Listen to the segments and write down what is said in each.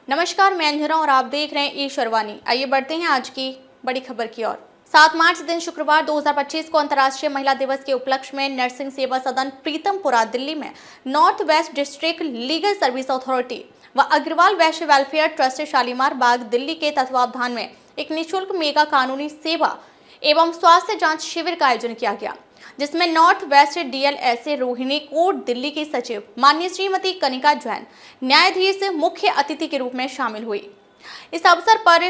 नमस्कार, मैं अंजना और आप देख रहे हैं ई शर्वानी। आइए बढ़ते हैं आज की बड़ी खबर की ओर। 7 मार्च दिन शुक्रवार 2025 को अंतर्राष्ट्रीय महिला दिवस के उपलक्ष्य में नर्सिंग सेवा सदन प्रीतमपुरा दिल्ली में north west district legal service authority व अग्रवाल वैश्य वेलफेयर ट्रस्ट शालीमार बाग दिल्ली के तत्वावधान में एक निःशुल्क मेगा कानूनी सेवा एवं स्वास्थ्य जांच शिविर का आयोजन किया गया, जिसमें north west DLSA Rohini court Delhi की सचिव माननीय श्रीमती कनिका जैन न्यायाधीश मुख्य अतिथि के रूप में शामिल हुई। इस अवसर पर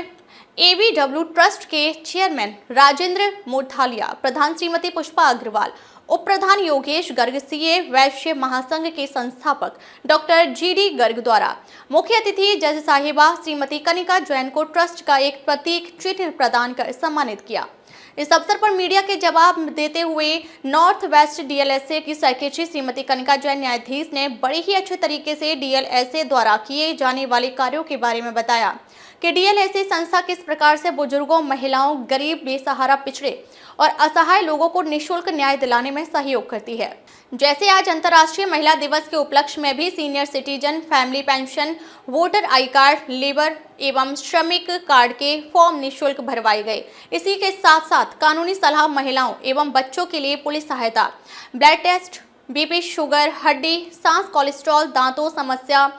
एवीडब्ल्यू ट्रस्ट के चेयरमैन राजेंद्र मोठालिया, प्रधान श्रीमती पुष्पा अग्रवाल, उप प्रधान योगेश गर्ग, सीए वैश्य महासंघ के संस्थापक डॉक्टर जीडी गर्ग द्वारा मुख्य अतिथि जज साहिबा श्रीमती कनिका जैन को ट्रस्ट का एक प्रतीक चिन्ह प्रदान कर सम्मानित किया। इस अवसर पर मीडिया के जवाब देते हुए नॉर्थ वेस्ट डीएलएसए की सेक्रेटरी श्रीमती कनिका जैन न्यायाधीश ने बड़े ही अच्छे तरीके से डीएलएसए द्वारा किए जाने वाले कार्यों के बारे में बताया कि डीएलएसए संस्था किस प्रकार से बुजुर्गों, महिलाओं, गरीब, बेसहारा, पिछड़े और असहाय लोगों को निःशुल्क न्याय दिलाने में सहयोग करती है। जैसे आज अंतर्राष्ट्रीय महिला दिवस के उपलक्ष्य में भी senior citizen family pension, voter I card, labour एवं श्रमिक कार्ड के फॉर्म निःशुल्क भरवाए गए। इसी के साथ साथ कानूनी सलाह महिलाओं एवं बच्चों के लिए पुलिस सहायता, ब्लड टेस्ट, बीपी, शुगर, हड्डी, सांस, कोलेस्ट्रॉल, दांतों समस्या,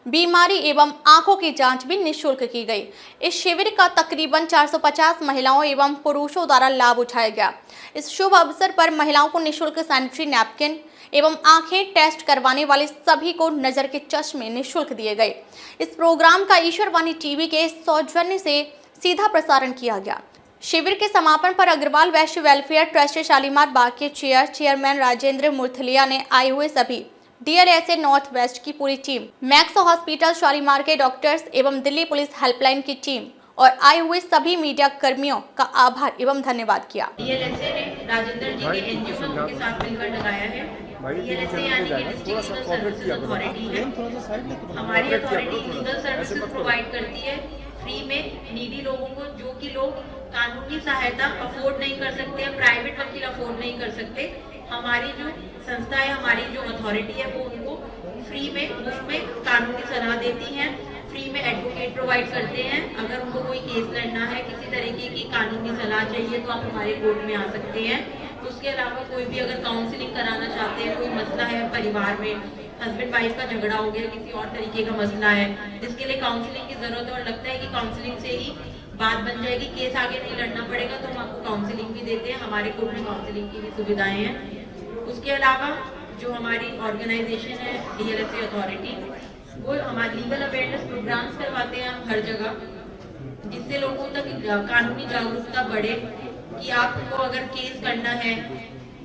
बीमारी एवं आंखों की जांच भी निःशुल्क की गई। इस शिविर का तकरीबन 450 महिलाओं एवं पुरुषों द्वारा लाभ उठाया गया। इस शुभ अवसर पर महिलाओं को निःशुल्क सैनिटरी नैपकिन एवं आंखें टेस्ट करवाने वाले सभी को नजर के चश्मे निःशुल्क दिए गए। इस प्रोग्राम का ईश्वरवाणी टीवी के सौजन्य से सीधा प्रसारण किया गया। शिविर के समापन पर अग्रवाल वैश्य वेलफेयर ट्रस्ट शालीमार बाग के चेयरमैन राजेंद्र मोठालिया ने आए हुए सभी डीएलएसए नॉर्थ वेस्ट की पूरी टीम, मैक्स हॉस्पिटल शालीमार के डॉक्टर्स एवं दिल्ली पुलिस हेल्पलाइन की टीम और आए हुए सभी मीडिया कर्मियों का आभार एवं धन्यवाद किया। डीएलएसए ने राजेंद्र जी के एनजीओ में उनके साथ मिलकर लगाया है। डीएलएसए यानी कि डिस्ट्रिक्ट लीगल सर्विसेज अथॉरिटी है। हमारी अथॉरिटी लीगल सर्विसेज प्रोवाइड करती है फ्री में नीडी लोगों को, जो कि लोग कानूनी सहायता अफोर्ड नहीं कर सकते, प्राइवेट वकील अफोर्ड नहीं कर सकते। हमारी जो संस्था है, हमारी जो अथॉरिटी है, वो उनको फ्री में, मुफ्त में कानूनी सलाह देती है, फ्री में एडवोकेट प्रोवाइड करते हैं। अगर उनको कोई केस लड़ना है, किसी तरीके की कानूनी सलाह चाहिए तो आप हमारे कोर्ट में आ सकते हैं। उसके अलावा कोई भी अगर काउंसलिंग कराना चाहते हैं, कोई मसला है परिवार में, हस्बैंड वाइफ का झगड़ा हो गया, किसी और तरीके का मसला है जिसके लिए काउंसलिंग की जरूरत है और लगता है कि काउंसलिंग से ही बात बन जाएगी, केस आगे नहीं लड़ना पड़ेगा, तो हम आपको काउंसलिंग भी देते हैं। हमारे कोर्ट में काउंसलिंग की भी सुविधाएं हैं। उसके अलावा जो हमारी ऑर्गेनाइजेशन है डीएलएसए अथॉरिटी, वो हमारे लीगल अवेयरनेस प्रोग्राम्स करवाते हैं हम हर जगह, जिससे लोगों तक कानूनी जागरूकता बढ़े कि आपको अगर केस करना है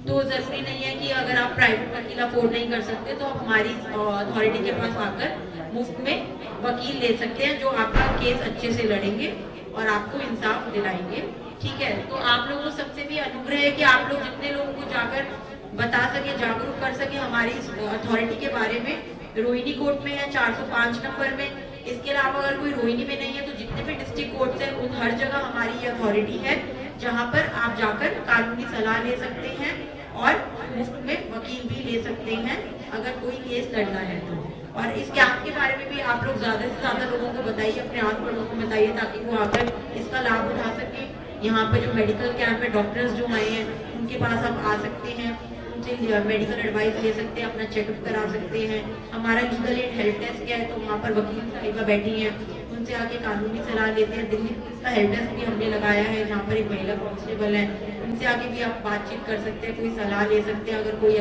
तो जरूरी नहीं है कि अगर आप प्राइवेट वकील अफोर्ड नहीं कर सकते तो आप हमारी अथॉरिटी के पास आकर मुफ्त में वकील ले सकते हैं, जो आपका केस अच्छे से लड़ेंगे और आपको इंसाफ दिलाएंगे। ठीक है, तो आप लोगों सबसे भी अनुग्रह है कि आप लोग जितने लोगों को जाकर बता सके, जागरूक कर सके हमारी अथॉरिटी के बारे में। रोहिणी कोर्ट में है 405 नंबर में। इसके अलावा अगर कोई रोहिणी में नहीं है तो जितने भी डिस्ट्रिक्ट कोर्ट्स हैं उन हर जगह हमारी ये अथॉरिटी है, जहां पर आप जाकर कानूनी सलाह ले सकते हैं और मुफ्त में वकील भी ले सकते हैं अगर कोई केस लड़ना है तो। और इस कैंप के बारे में भी आप लोग ज्यादा से ज्यादा लोगों को बताइए, अपने आस पड़ोस को बताइए, ताकि वो आकर इसका लाभ उठा सके। यहाँ पे जो मेडिकल कैंप है, डॉक्टर्स जो आए हैं उनके पास आप आ सकते हैं, उनसे मेडिकल एडवाइस ले सकते हैं, अपना चेकअप करा सकते हैं। हमारा लीगल एड हेल्प डेस्क है, तो वहाँ पर वकील साहिबा बैठी हैं, उनसे आके कानूनी सलाह लेते हैं। दिल्ली पुलिस का हेल्प डेस्क भी हमने लगाया है, जहाँ पर एक महिला कांस्टेबल है, उनसे आके भी आप बातचीत कर सकते हैं, कोई सलाह ले सकते हैं। अगर कोई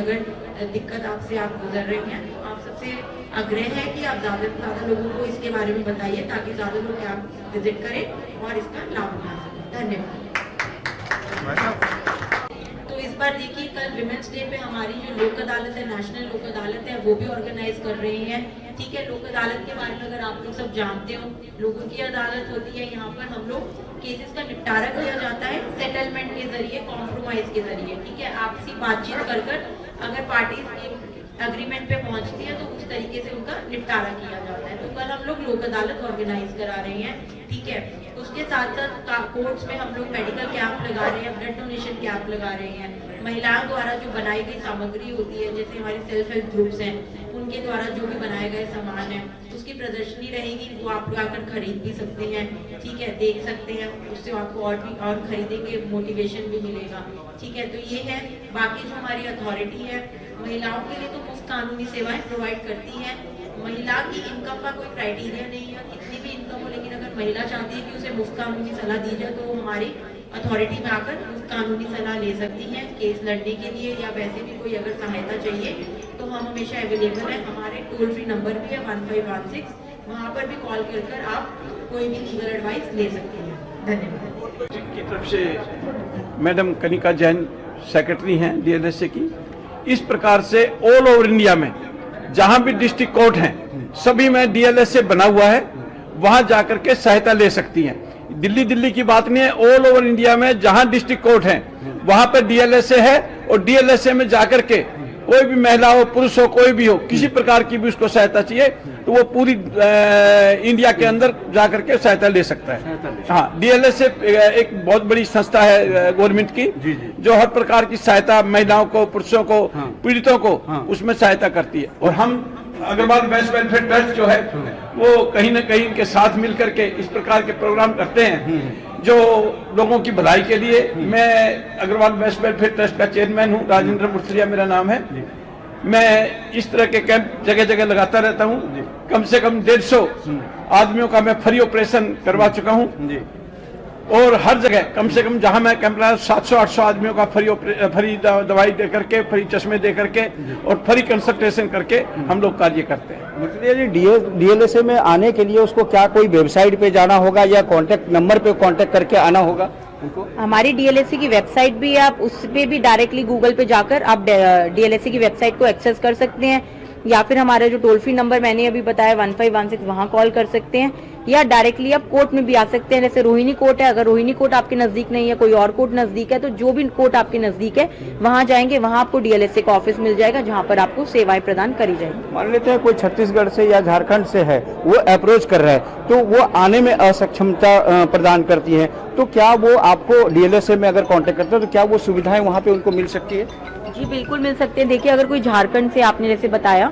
दिक्कत आपसे आप गुजर रहे हैं तो आप सबसे आग्रह है कि आप ज़्यादा से ज़्यादा लोगों को इसके बारे में बताइए, ताकि ज़्यादा लोग कैंप विजिट करें और इसका लाभ उठा सकें। धन्यवाद। तो इस बार देखिए, कल विमेंस डे पे हमारी जो लोक अदालत है, नेशनल लोक अदालत है, वो भी ऑर्गेनाइज कर रही है। ठीक है, लोक अदालत के बारे में अगर आप लोग सब जानते हो, लोगों की अदालत होती है, यहाँ पर हम लोग केसेस का निपटारा किया जाता है सेटलमेंट के जरिए, कॉम्प्रोमाइज के जरिए। ठीक है, आपसी बातचीत कर अगर पार्टीज एग्रीमेंट पे पहुंचती है तो उस तरीके से उनका निपटारा किया जाता है। तो कल हम लोग लोक अदालत ऑर्गेनाइज करा रहे हैं। ठीक है, उसके साथ साथ कोर्ट्स में हम लोग मेडिकल कैंप लगा रहे हैं, ब्लड डोनेशन कैंप लगा रहे हैं। महिलाओं द्वारा जो बनाई गई सामग्री होती है, जैसे हमारी सेल्फ हेल्प ग्रुप्स हैं, उनके द्वारा जो भी बनाए गए सामान है उसकी प्रदर्शनी रहेगी, वो आप लोग आकर खरीद भी सकते हैं, ठीक है, देख सकते हैं, उससे आपको और खरीदेंगे मोटिवेशन भी मिलेगा, ठीक है। तो ये है। बाकी जो हमारी अथॉरिटी है महिलाओं के लिए तो मुफ्त कानूनी सेवाएं प्रोवाइड करती है। महिला की इनकम का कोई क्राइटेरिया नहीं है, कितनी भी इनकम हो, लेकिन अगर महिला चाहती है कि उसे मुफ्त कानूनी सलाह दी जाए तो वो हमारी अथॉरिटी में आकर मुफ्त कानूनी सलाह ले सकती हैं केस लड़ने के लिए, या वैसे भी कोई अगर सहायता चाहिए तो हम हमेशा अवेलेबल है। हमारे टोल फ्री नंबर भी है 1516, वहाँ पर भी कॉल कर आप कोई भी लीगल एडवाइस ले सकते हैं। धन्यवाद। की तरफ से मैडम कनिका जैन सेक्रेटरी हैं डीएलएसए की। इस प्रकार से ऑल ओवर इंडिया में जहां भी डिस्ट्रिक्ट कोर्ट हैं सभी में डीएलएसए बना हुआ है, वहां जाकर के सहायता ले सकती हैं। दिल्ली की बात नहीं है, ऑल ओवर इंडिया में जहां डिस्ट्रिक्ट कोर्ट हैं वहां पर डीएलएसए है, और डीएलएसए में जाकर के कोई भी महिला हो, पुरुष हो, कोई भी हो, किसी प्रकार की भी उसको सहायता चाहिए तो वो पूरी इंडिया के अंदर जाकर के सहायता ले सकता है। हाँ, डीएलएसए एक बहुत बड़ी संस्था है गवर्नमेंट की, जो हर प्रकार की सहायता महिलाओं को, पुरुषों को, पीड़ितों को उसमें सहायता करती है। और हम अग्रवाल वेस्ट वेलफेयर ट्रस्ट जो है वो कहीं न कहीं इनके साथ मिलकर के इस प्रकार के प्रोग्राम करते हैं जो लोगों की भलाई के लिए। मैं अग्रवाल वेस्ट वेलफेयर ट्रस्ट का चेयरमैन हूँ, राजेंद्र मुर्सरिया मेरा नाम है। मैं इस तरह के कैंप जगह जगह लगाता रहता हूँ। कम से कम 150 आदमियों का मैं फ्री ऑपरेशन करवा चुका हूँ, और हर जगह कम से कम जहां मैं कैंप लगाया 700-800 आदमियों का फ्री दवाई दे करके, फ्री चश्मे दे करके और फ्री कंसल्टेशन करके हम लोग कार्य करते हैं। डीएलएसए में आने के लिए उसको क्या कोई वेबसाइट पे जाना होगा या कॉन्टेक्ट नंबर पे कॉन्टेक्ट करके आना होगा उनको? हमारी डीएलएसए की वेबसाइट भी है, आप उस पे भी डायरेक्टली गूगल पे जाकर आप डीएलएसए की वेबसाइट को एक्सेस कर सकते हैं, या फिर हमारा जो टोल फ्री नंबर मैंने अभी बताया 1516 वहाँ कॉल कर सकते हैं, या डायरेक्टली आप कोर्ट में भी आ सकते हैं। जैसे रोहिणी कोर्ट है, अगर रोहिणी कोर्ट आपके नजदीक नहीं है, कोई और कोर्ट नजदीक है, तो जो भी कोर्ट आपके नजदीक है वहाँ जाएंगे, वहाँ आपको डीएलएसए का ऑफिस मिल जाएगा जहाँ पर आपको सेवाएं प्रदान करी जाएंगी। मान लेते हैं कोई छत्तीसगढ़ से या झारखंड से है, वो अप्रोच कर रहा है तो वो आने में असक्षमता प्रदान करती है, तो क्या वो आपको डीएलएसए में अगर कॉन्टेक्ट करते हैं तो क्या वो सुविधाएं वहाँ पे उनको मिल सकती है? जी बिल्कुल मिल सकते हैं। देखिए, अगर कोई झारखंड से, आपने जैसे बताया,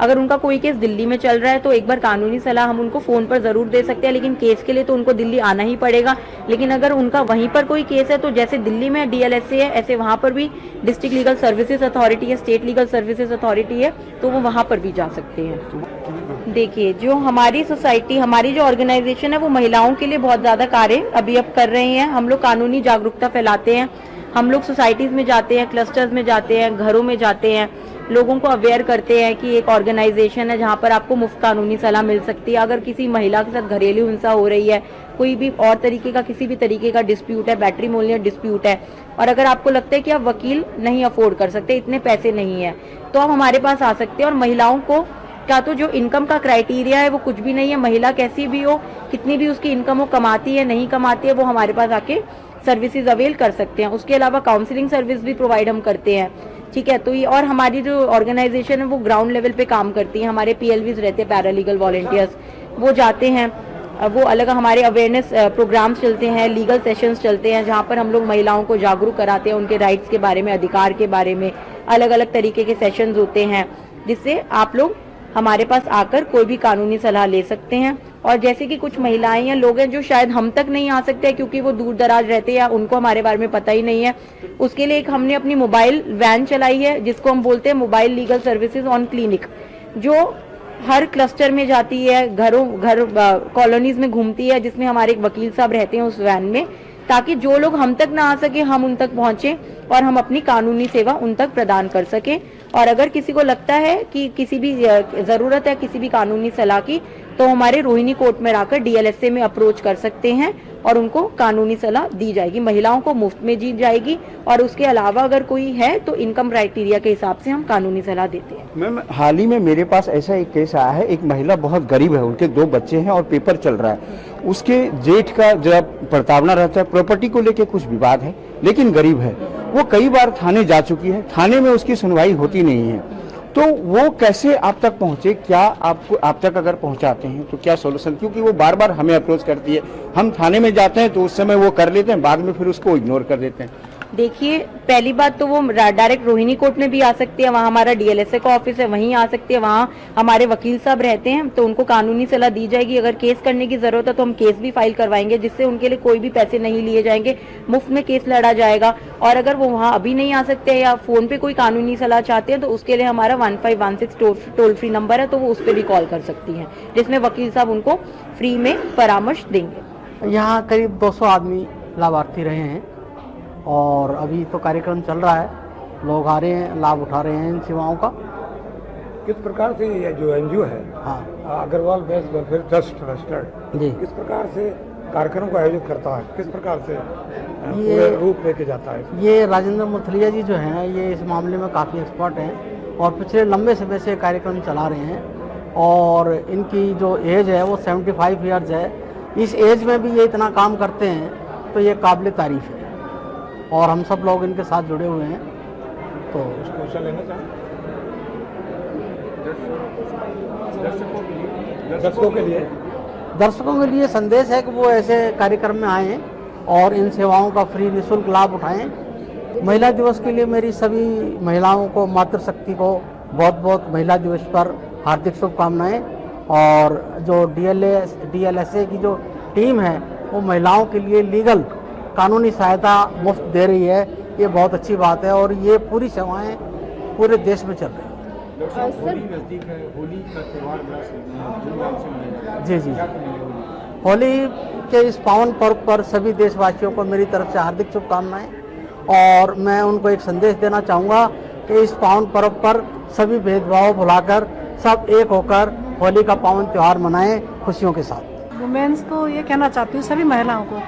अगर उनका कोई केस दिल्ली में चल रहा है तो एक बार कानूनी सलाह हम उनको फोन पर जरूर दे सकते हैं, लेकिन केस के लिए तो उनको दिल्ली आना ही पड़ेगा। लेकिन अगर उनका वहीं पर कोई केस है तो जैसे दिल्ली में डीएलएसए है, ऐसे वहाँ पर भी डिस्ट्रिक्ट लीगल सर्विसेज अथॉरिटी है, स्टेट लीगल सर्विसेज अथॉरिटी है, तो वो वहाँ पर भी जा सकते हैं। देखिए, जो हमारी सोसाइटी, हमारी जो ऑर्गेनाइजेशन है वो महिलाओं के लिए बहुत ज्यादा कार्य अभी अब कर रहे हैं। हम लोग कानूनी जागरूकता फैलाते हैं, हम लोग सोसाइटीज में जाते हैं, क्लस्टर्स में जाते हैं, घरों में जाते हैं, लोगों को अवेयर करते हैं कि एक ऑर्गेनाइजेशन है जहां पर आपको मुफ्त कानूनी सलाह मिल सकती है। अगर किसी महिला के साथ घरेलू हिंसा हो रही है, कोई भी और तरीके का, किसी भी तरीके का डिस्प्यूट है, मैट्रिमोनियल डिस्प्यूट है, और अगर आपको लगता है कि आप वकील नहीं अफोर्ड कर सकते, इतने पैसे नहीं है, तो आप हमारे पास आ सकते हैं। और महिलाओं को क्या, तो जो इनकम का क्राइटेरिया है वो कुछ भी नहीं है। महिला कैसी भी हो, कितनी भी उसकी इनकम हो, कमाती है नहीं कमाती है, वो हमारे पास आके सर्विसेज अवेल कर सकते हैं। उसके अलावा काउंसलिंग सर्विस भी प्रोवाइड हम करते हैं, ठीक है। तो ये, और हमारी जो ऑर्गेनाइजेशन है वो ग्राउंड लेवल पे काम करती है। हमारे पीएलवीज रहते हैं, पैरालीगल वॉलंटियर्स, वो जाते हैं, वो अलग हमारे अवेयरनेस प्रोग्राम्स चलते हैं, लीगल सेशंस चलते हैं, जहाँ पर हम लोग महिलाओं को जागरूक कराते हैं, उनके राइट्स के बारे में, अधिकार के बारे में। अलग अलग तरीके के सेशंस होते हैं जिससे आप लोग हमारे पास आकर कोई भी कानूनी सलाह ले सकते हैं। और जैसे कि कुछ महिलाएं या लोग हैं जो शायद हम तक नहीं आ सकते हैं क्योंकि वो दूर दराज रहते हैं या उनको हमारे बारे में पता ही नहीं है, उसके लिए एक हमने अपनी मोबाइल वैन चलाई है जिसको हम बोलते हैं mobile legal services on clinic, जो हर क्लस्टर में जाती है, घर कॉलोनीज में घूमती है, जिसमें हमारे एक वकील साहब रहते हैं उस वैन में, ताकि जो लोग हम तक ना आ सके हम उन तक पहुंचे और हम अपनी कानूनी सेवा उन तक प्रदान कर सके। और अगर किसी को लगता है कि किसी भी जरूरत है किसी भी कानूनी सलाह की, तो हमारे रोहिणी कोर्ट में आकर डीएलएसए में अप्रोच कर सकते हैं और उनको कानूनी सलाह दी जाएगी, महिलाओं को मुफ्त में दी जाएगी। और उसके अलावा अगर कोई है तो इनकम क्राइटेरिया के हिसाब से हम कानूनी सलाह देते हैं। मैम, हाल ही में मेरे पास ऐसा एक केस आया है, एक महिला बहुत गरीब है, उनके 2 बच्चे हैं और पेपर चल रहा है, उसके जेठ का जब प्रताड़ना रहता है, प्रॉपर्टी को लेके कुछ विवाद है, लेकिन गरीब है, वो कई बार थाने जा चुकी है, थाने में उसकी सुनवाई होती नहीं है, तो वो कैसे आप तक पहुंचे? क्या आप तक अगर पहुंचाते हैं तो क्या सॉल्यूशन? क्योंकि वो बार बार हमें अप्रोच करती है, हम थाने में जाते हैं तो उस समय वो कर लेते हैं, बाद में फिर उसको इग्नोर कर देते हैं। देखिए, पहली बात तो वो डायरेक्ट रोहिणी कोर्ट में भी आ सकती है, वहाँ हमारा डीएलएसए का ऑफिस है, वहीं आ सकती है, वहाँ हमारे वकील साहब रहते हैं, तो उनको कानूनी सलाह दी जाएगी। अगर केस करने की जरूरत है तो हम केस भी फाइल करवाएंगे, जिससे उनके लिए कोई भी पैसे नहीं लिए जाएंगे, मुफ्त में केस लड़ा जाएगा। और अगर वो वहाँ अभी नहीं आ सकते या फोन पे कोई कानूनी सलाह चाहते हैं तो उसके लिए हमारा 1516 टोल फ्री नंबर है, तो वो उस पर भी कॉल कर सकती हैं, जिसमें वकील साहब उनको फ्री में परामर्श देंगे। यहाँ करीब 200 आदमी लाभार्थी रहे हैं और अभी तो कार्यक्रम चल रहा है, लोग आ रहे हैं, लाभ उठा रहे हैं इन सेवाओं का। किस प्रकार से ये जो एनजीओ है हाँ Agarwal base welfare trust registered जी, किस प्रकार से कार्यक्रमों को आयोजित करता है, किस प्रकार से ये- पूरे रूप लेके जाता है? ये राजेंद्र मुथलिया जी जो हैं ये इस मामले में काफ़ी एक्सपर्ट हैं और पिछले लंबे समय से कार्यक्रम चला रहे हैं और इनकी जो एज है वो 75 ईयर्स है। इस एज में भी ये इतना काम करते हैं तो ये काबिल तारीफ है और हम सब लोग इनके साथ जुड़े हुए हैं। तो कुछ क्वेश्चन लेना चाहें दर्शकों के लिए संदेश है कि वो ऐसे कार्यक्रम में आएँ और इन सेवाओं का फ्री निःशुल्क लाभ उठाएं। महिला दिवस के लिए मेरी सभी महिलाओं को, मातृशक्ति को बहुत बहुत महिला दिवस पर हार्दिक शुभकामनाएं। और जो डीएलएसए की जो टीम है वो महिलाओं के लिए लीगल कानूनी सहायता मुफ्त दे रही है, ये बहुत अच्छी बात है और ये पूरी सेवाएं पूरे देश में चल रही हैं। जी जी, होली के इस पावन पर्व पर सभी देशवासियों को मेरी तरफ से हार्दिक शुभकामनाएं और मैं उनको एक संदेश देना चाहूँगा कि इस पावन पर्व पर सभी भेदभाव भुलाकर सब एक होकर होली का पावन त्यौहार मनाएं खुशियों के साथ। वुमेन्स को ये कहना चाहती हूँ, सभी महिलाओं को,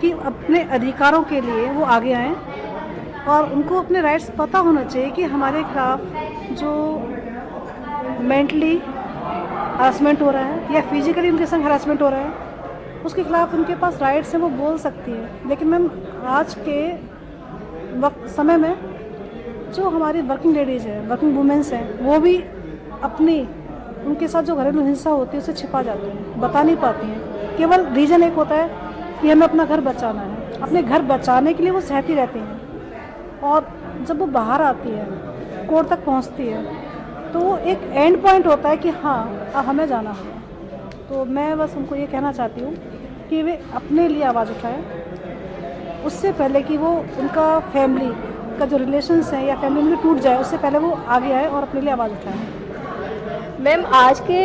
कि अपने अधिकारों के लिए वो आगे आएँ और उनको अपने राइट्स पता होना चाहिए कि हमारे खिलाफ जो मेंटली हरासमेंट हो रहा है या फिजिकली उनके संग हरासमेंट हो रहा है, उसके खिलाफ उनके पास राइट्स हैं, वो बोल सकती है। लेकिन मैम आज के वक्त समय में जो हमारी वर्किंग लेडीज़ हैं, वर्किंग वुमेन्स हैं, वो भी अपनी उनके साथ जो घरेलू हिंसा होती है उसे छिपा जाती हैं, बता नहीं पाती हैं। केवल रीज़न एक होता है कि हमें अपना घर बचाना है। अपने घर बचाने के लिए वो सहती रहती हैं और जब वो बाहर आती है, कोर्ट तक पहुंचती है, तो वो एक एंड पॉइंट होता है कि हाँ अब हमें जाना होगा। तो मैं बस उनको ये कहना चाहती हूँ कि वे अपने लिए आवाज़ उठाएं, उससे पहले कि वो उनका फैमिली का जो रिलेशंस हैं या फैमिली में टूट जाए, उससे पहले वो आगे आए और अपने लिए आवाज़ उठाएं। मैम आज के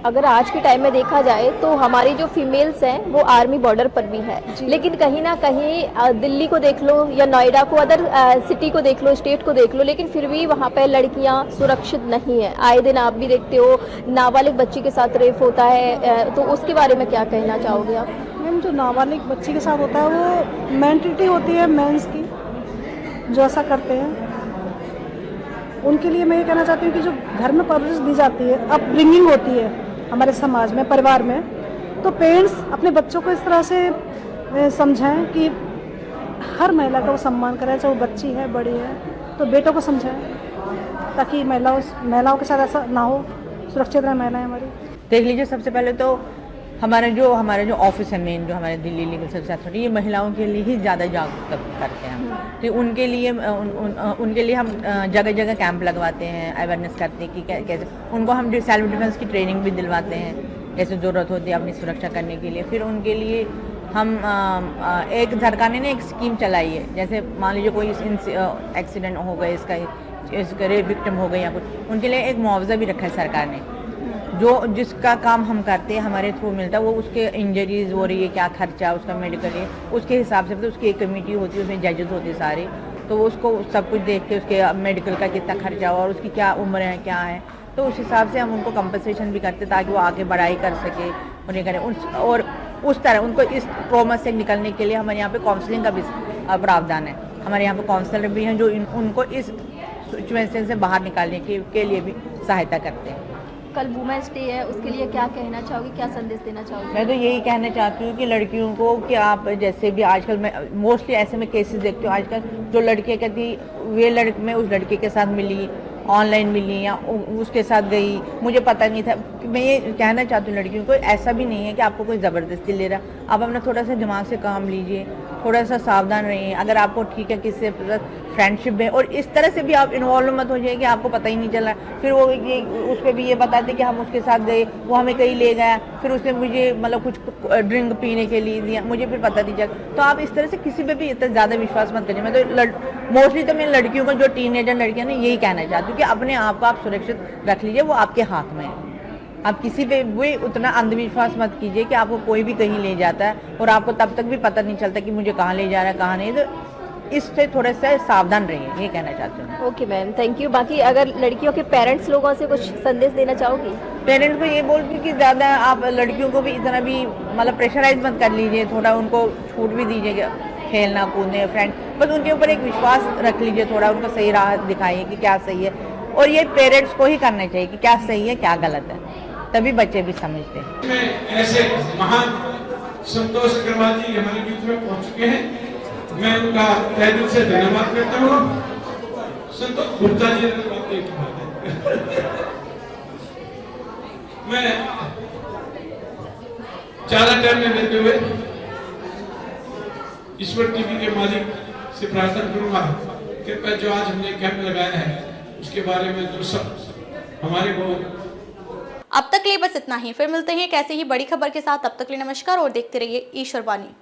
अगर आज के टाइम में देखा जाए तो हमारी जो फीमेल्स हैं वो आर्मी बॉर्डर पर भी है, लेकिन कहीं ना कहीं दिल्ली को देख लो या नोएडा को, अदर सिटी को देख लो, स्टेट को देख लो, लेकिन फिर भी वहाँ पे लड़कियाँ सुरक्षित नहीं है। आए दिन आप भी देखते हो नाबालिग बच्ची के साथ रेप होता है, तो उसके बारे में क्या कहना चाहोगे आप? मैम जो नाबालिग बच्ची के साथ होता है वो मेंटलिटी होती है मेंस की, जो ऐसा करते हैं उनके लिए मैं ये कहना चाहती हूँ कि जो घर में परवरिश दी जाती है, अपब्रिंगिंग होती है हमारे समाज में, परिवार में, तो पेरेंट्स अपने बच्चों को इस तरह से समझाएं कि हर महिला का वो सम्मान करें, चाहे वो बच्ची है, बड़ी है, तो बेटों को समझाएं ताकि महिलाओं के साथ ऐसा ना हो, सुरक्षित रहे महिलाएं हमारी। देख लीजिए, सबसे पहले तो हमारा जो ऑफिस है मेन, जो हमारे दिल्ली लीगल सर्विस अथॉरिटी, ये महिलाओं के लिए ही ज़्यादा जागरूक करते हैं हम। तो उनके लिए हम जगह जगह कैंप लगवाते हैं, अवेयरनेस करते हैं कि कैसे उनको हम सेल्फ डिफेंस की ट्रेनिंग भी दिलवाते हैं, जैसे ज़रूरत होती है अपनी सुरक्षा करने के लिए। फिर उनके लिए हम एक सरकार ने एक स्कीम चलाई है, जैसे मान लीजिए कोई एक्सीडेंट हो गए, इसका रेप विक्टिम हो गई या कुछ, उनके लिए एक मुआवजा भी रखा है सरकार ने, जो जिसका काम हम करते हैं हमारे थ्रू मिलता है। वो उसके इंजरीज हो रही है, क्या खर्चा उसका मेडिकल है, उसके हिसाब से, तो उसकी एक कमेटी होती है, उसमें जजेस होते हैं सारे, तो वो उसको सब कुछ देख के उसके मेडिकल का कितना खर्चा हुआ और उसकी क्या उम्र है, क्या है, तो उस हिसाब से हम उनको कंपनसेशन भी करते ताकि वो आगे बढ़ाई कर सके और ये करें। और उस तरह उनको इस ट्रॉमा से निकलने के लिए हमारे यहाँ पे काउंसलिंग का भी प्रावधान है। हमारे यहाँ पे काउंसलर भी हैं जो उनको इस सिचुएशन से बाहर निकालने के लिए भी सहायता करते हैं। कल वुमेन्स डे है, उसके लिए क्या कहना चाहोगे, क्या संदेश देना चाहोगे? मैं तो यही कहना चाहती हूँ कि लड़कियों को कि आप जैसे भी आजकल मैं मोस्टली ऐसे में केसेस देखती हूँ, आजकल जो लड़कियाँ कहती मैं उस लड़के के साथ मिली, ऑनलाइन मिली या उसके साथ गई, मुझे पता नहीं था। मैं ये कहना चाहती हूँ लड़कियों को, ऐसा भी नहीं है कि आपको कोई ज़बरदस्ती ले रहा। आप अपना थोड़ा सा दिमाग से काम लीजिए, थोड़ा सा सावधान रहिए। अगर आपको ठीक है किसी से फ्रेंडशिप है और इस तरह से भी आप इन्वॉल्व मत हो जाइए कि आपको पता ही नहीं चला। फिर वो ये उस पर भी ये बताते कि हम उसके साथ गए, वो हमें कहीं ले गया, फिर उसने मुझे मतलब कुछ ड्रिंक पीने के लिए दिया, मुझे फिर पता नहीं चला। तो आप इस तरह से किसी पे भी इतना ज़्यादा विश्वास मत करिए। मैं तो मोस्टली तो मैं लड़कियों को, जो टीनेजर लड़कियां ना, यही कहना चाहती हूँ कि अपने आप को आप सुरक्षित रख लीजिए, वो आपके हाथ में है। आप किसी पे भी उतना अंधविश्वास मत कीजिए कि आपको कोई भी कहीं ले जाता है और आपको तब तक भी पता नहीं चलता कि मुझे कहाँ ले जा रहा है कहाँ नहीं। तो इससे थोड़ा सा सावधान रहिए, ये कहना चाहती हूँ। Okay ma'am, thank you. बाकी अगर लड़कियों के पेरेंट्स लोगों से कुछ संदेश देना चाहोगी? पेरेंट्स को ये बोलती कि ज़्यादा आप लड़कियों को भी इतना भी मतलब प्रेशराइज मत कर लीजिए, थोड़ा उनको छूट भी दीजिए खेलना कूदने, फ्रेंड, बस उनके ऊपर एक विश्वास रख लीजिए, थोड़ा उनको सही राह दिखाइए कि क्या सही है। और ये पेरेंट्स को ही करना चाहिए कि क्या सही है क्या गलत है, तभी बच्चे भी समझते हैं। में ऐसे महान संतोष अग्रवाल जी हमारे बीच में पहुंच चुके हैं, मैं उनका तहे दिल से धन्यवाद करता हूँ। संतोष गुप्ता जी मैं ज्यादा टाइम में लेते हुए ईश्वर टीवी के मालिक से प्रार्थना करूंगा कि जो आज हमने कैंप लगाया है उसके बारे में जो सब हमारे को। अब तक के लिए बस इतना ही, फिर मिलते हैं एक ऐसे ही बड़ी खबर के साथ। तब तक के लिए नमस्कार और देखते रहिए ईश्वर वाणी।